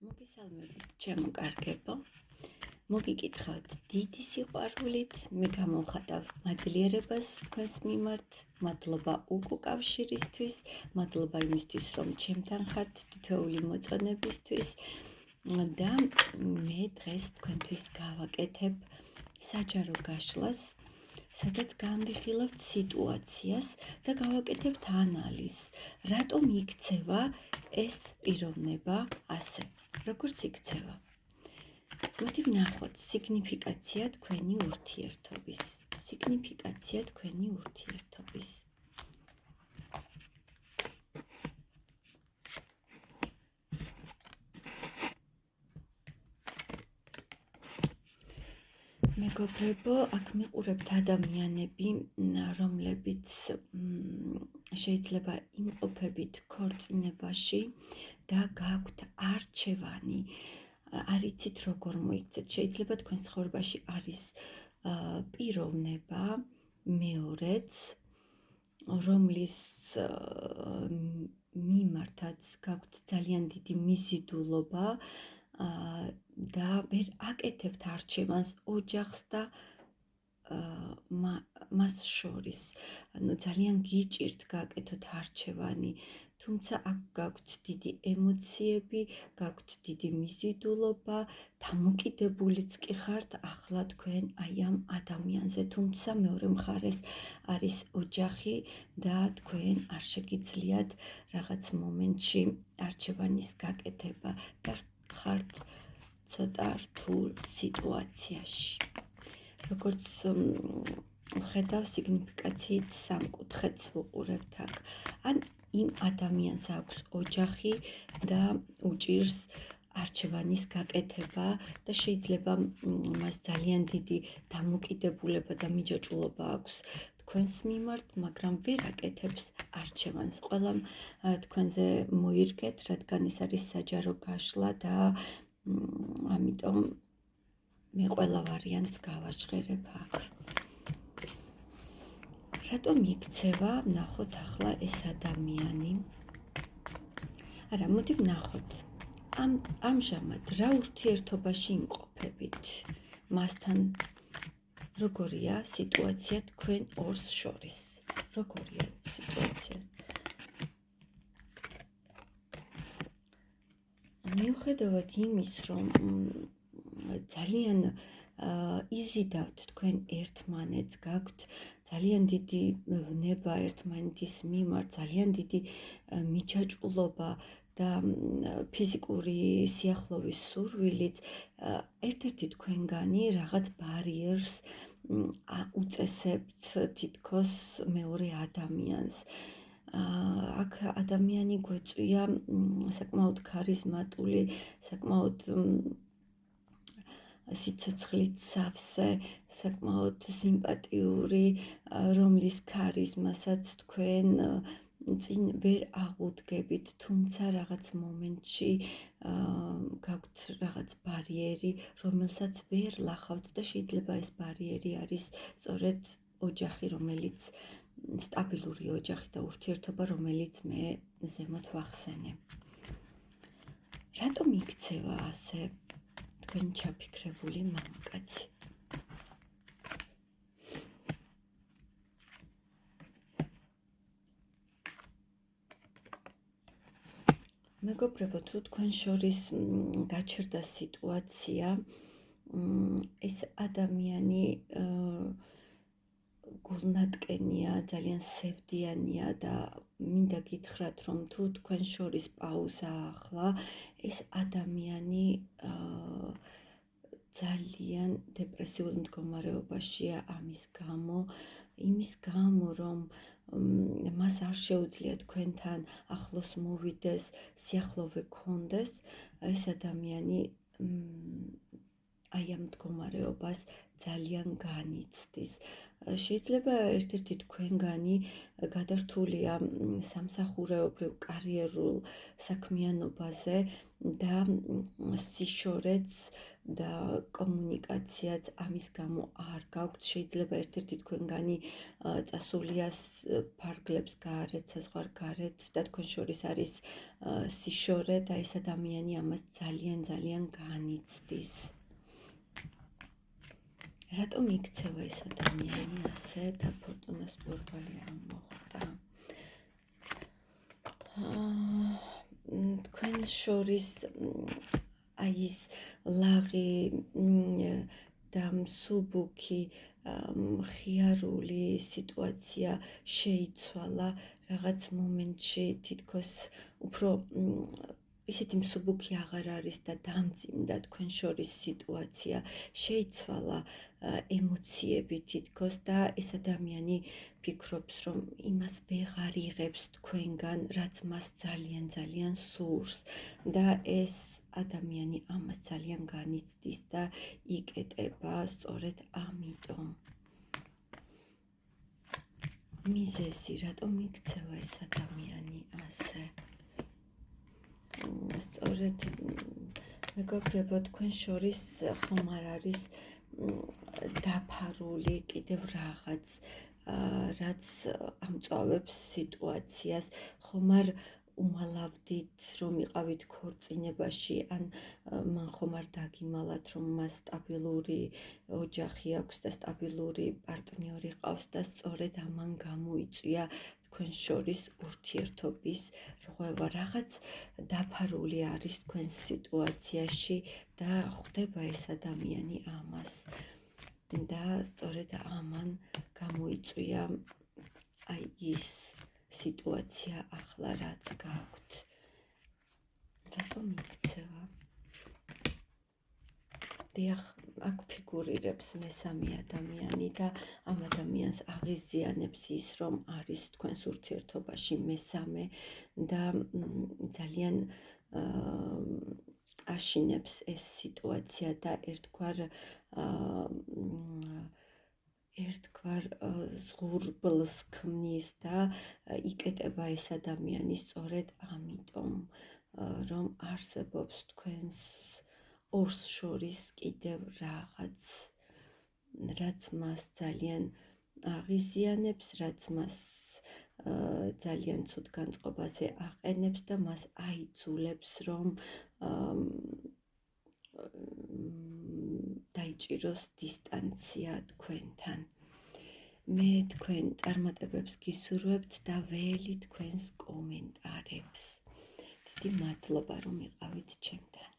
მოგესალმებით, ჩემო კარგებო. მოგიკითხავთ დიდი სიყვარულით, მე გამოვხატავ მადლიერებას თქვენს მიმართ. მადლობა უკუკავშირისთვის, მადლობა იმისთვის, რომ ჩემთან ხართ თითოეული მოწონებისთვის და მე დღეს თქვენთვის გავაკეთებ საჯარო გაშლას, სადაც განვიხილავთ სიტუაციას და გავაკეთებთ ანალიზს, რატომ იქცევა ეს პიროვნება ასე, როგორც იქცევა. მოდი ვნახოთ სიგნიფიკაცია თქვენი ურთიერთობის. სიგნიფიკაცია თქვენი ურთიერთობის. მეგობრებო, აქ მიყურებთ ადამიანები, რომლებიც შეიძლება იმყოფებით ქორწინებაში და გაქვთ არჩევანი. არიცით როგორ მოიქცეთ. შეიძლება თქვენ ცხოვრებაში არის პიროვნება, მეორეც, რომლის მიმართაც გაქვთ ძალიან დიდი მიზიდულობა და ვერ აკეთებთ არჩევანს ოჯახს და მას შორის. ძალიან გიჭირთ გააკეთოთ არჩევანი, თუმცა აქ გაქვთ დიდი ემოციები, გაქვთ დიდი მიზიდულობა, დამოკიდებულიც კი ხართ ახლა თქვენ აი ამ ადამიანზე, თუმცა მეორე მხარეს არის ოჯახი და თქვენ არ შეგიძლიათ რაღაც მომენტში არჩევანის გაკეთება და ხართ ცოტა რთულ სიტუაციაში. როგორც ხედავ სიგნიფიკაციით სამკუთხედს ვუყურებთ აქ. ან იმ ადამიანს აქვს ოჯახი და უჭირს არჩევანის გაკეთება და შეიძლება მას ძალიან დიდი დამოკიდებულება და მიჯაჭვულობა აქვს თქვენს მიმართ, მაგრამ ვერ აკეთებს არჩევანს. ყველა თქვენზე მოირგეთ, რადგან ეს არის საჯარო გაშლა და ამიტომ მე ყველა ვარიანტს გავაჟღერებ აქ. რატომ იქცევა, ვნახოთ ახლა ეს ადამიანი. არა, მოდი ვნახოთ. ამჟამად რა ურთიერთობაში იმყოფებით მასთან, როგორია სიტუაცია თქვენ ორს შორის. როგორია სიტუაცია? მიუხედავად იმის, რომ ძალიან იზიდავთ თქვენ ერთმანეთს, გაქვთ ძალიან დიდი ვნება ერთმანეთის მიმართ, ძალიან დიდი მიჯაჭვულობა და ფიზიკური სიახლოვის სურვილიც, ერთ-ერთი თქვენგანი რაღაც ბარიერს უწესებთ თითქოს მეორე ადამიანს. აქ ადამიანი გვეწვია საკმაოდ ქარიზმატული, საკმაოდ სიცოცხლით სავსე, საკმაოდ სიმპათიური, რომლის ქარიზმასაც თქვენ წინ ვერ აღუდგებით, თუმცა რაღაც მომენტში გაქვთ რაღაც ბარიერი, რომელსაც ვერ ლახავთ და შეიძლება ეს ბარიერი არის სწორედ ოჯახი, რომელიც სტაბილური ოჯახი და ურთიერთობა, რომელიც მე ზემოთ ვახსენე. რატომ იქცევა ასე თქვენ ჩაფიქრებული მამაკაცი? მეგობრებო, თუ თქვენ შორის გაჩერდა სიტუაცია, ეს ადამიანი გულნატკენია, ძალიან სევდიანია და მინდა გითხრათ, რომ თუ თქვენ შორის პაუზა ახლა, ეს ადამიანი ძალიან დეპრესიულ მდგომარეობაშია იმის გამო, რომ მას არ შეუძლია თქვენთან ახლოს მოვიდეს, სიახლოვე გქონდეს, ეს ადამიანი აი ამ მდგომარეობას ძალიან განიცდის. შეიძლება ერთ-ერთი თქვენგანი გადართულია სამსახურეობრივ კარიერულ საქმიანობაზე და სიშორეც და კომუნიკაციაც ამის გამო არ გაქვთ. შეიძლება ერთ-ერთი თქვენგანი წასულია ფარგლებს გარეთ, საზღვარგარეთ და თქვენ შორის არის სიშორე და ეს ადამიანი ამას ძალიან განიცდის. რატომ იქცევა ეს ადამიანი ასე და ფორტუნას პორტალი არ მოხდა? თქვენ შორის აი ის ლაღი და მსუბუქი მხიარული სიტუაცია შეიცვალა რაღაც მომენტში თითქოს უფრო ისეთი მსუბუქი აღარ არის და დამძიმდა თქვენ შორის სიტუაცია შეიცვალა ემოციები თითქოს და ეს ადამიანი ფიქრობს რომ იმას ვეღარ იღებს თქვენგან რაც მას ძალიან სურს და ეს ადამიანი ამას ძალიან განიცდის და იკეტება სწორედ ამიტომ. მიზეზი რატომ იქცევა ეს ადამიანი ასე? სწორედ მეგობრებო, თქვენ შორის ხომ არ არის დაფარული კიდევ რაღაც, რაც ამწვავებს სიტუაციას, ხომ არ უმალავდით, რომ იყავით ქორწინებაში, ან მან ხომ არ დაგიმალათ, რომ მას სტაბილური ოჯახი აქვს და სტაბილური პარტნიორი ყავს და სწორედ ამან გამოიწვია თქვენ შორის ურთიერთობის რღვევა. რაღაც დაფარული არის თქვენ სიტუაციაში და ხვდება ეს ადამიანი ამას და სწორედ ამან გამოიწვია აი ის სიტუაცია ახლა რაც გაქვთ. რატომ იქცევა? დიახ, აქ ფიგურირებს მესამე ადამიანი და ამ ადამიანს აღიზიანებს ის, რომ არის თქვენს ურთიერთობაში მესამე და ძალიან აშინებს ეს სიტუაცია და ერთგვარ ზღურბლს ქმნის და იკეტება ეს ადამიანი სწორედ ამიტომ, რომ არსებობს თქვენს ორს შორის კიდევ რაღაც, რაც მას ძალიან აღიზიანებს, რაც მას ძალიან ცუდ განწყობაზე აყენებს და მას აიძულებს, რომ დაიჭიროს დისტანცია თქვენთან. მე თქვენ წარმატებებს გისურვებთ და ველი თქვენს კომენტარებს. დიდი მადლობა რომ იყავით ჩემთან.